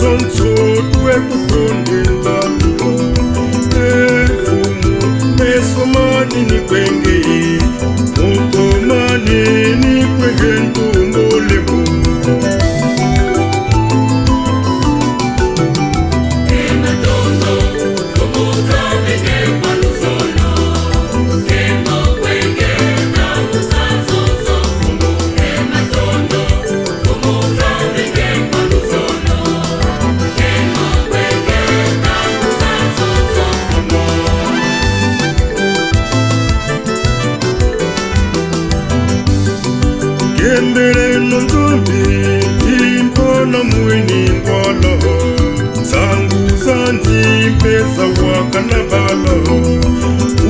zonzo tuwe kutondela Mfumu mesomani ni kwenge Mukomani ni kwenge ntumbulemu Matondo Mfumu Nzambi kwa Luzolo Kembo kwenge na musazozo Mfumu Matondo Mfumu Nzambi kwa Luzolo Kembo kwenge na musazozo Mfumu Kembele nonzombi impona mwini ngwala Zangu zanzi pesa wakanabala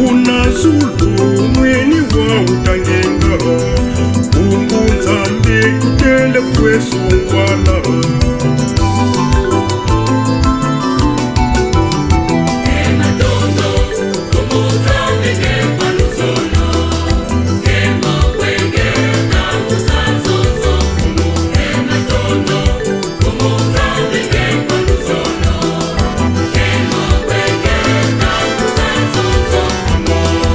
Unazulu mwini wa utangenga Mungu Nzambi kutele kwesu ngwala Matondo Mfumu Nzambi kwa Luzolo Kembo kwenge na musazozo Mfumu Matondo Mfumu Nzambi kwa Luzolo Kembo kwenge na musazozo Mfumu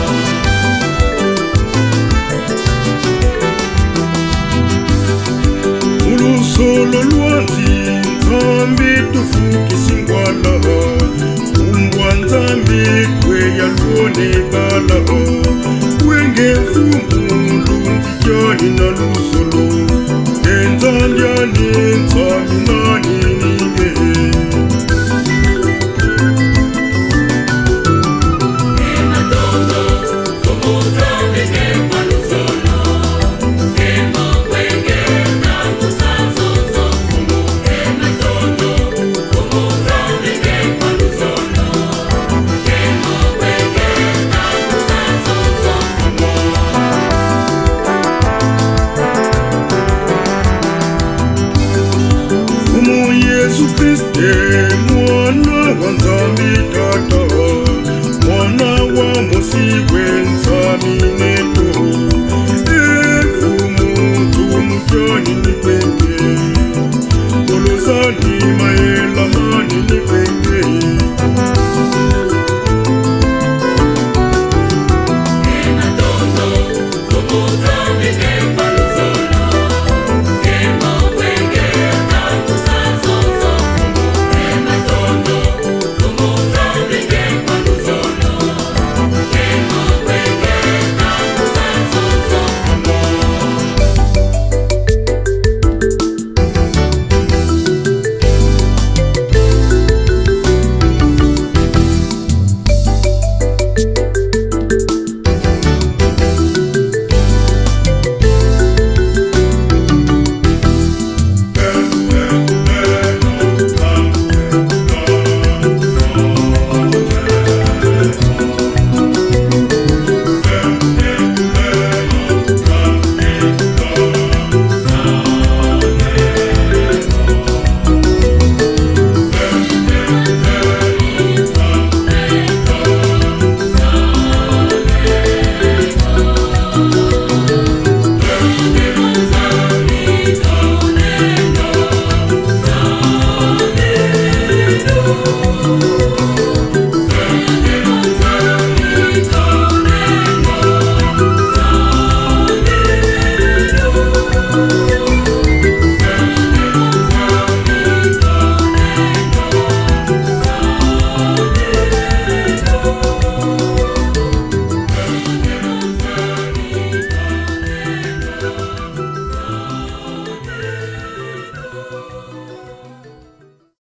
Ulusolo lwanzi Nzambi tufukisi ngwala Umbwa Nzambi kweya luone bala Wenge Mfumu lundikyani na Luzolo Enzandyani Nzambi nani ninge Matondo Mfumu Nzambi kwa Luzolo Kembo kwenge na musazozo Mfumu Matondo Mfumu Nzambi kwa Luzolo Kembo kwenge na musazozo Mfumu Mfumu Yesu Kriste mwana wa Nzambi tata Mwana wa musiwe Nzambi neto Mfumu tumujani ni kwenge Olozani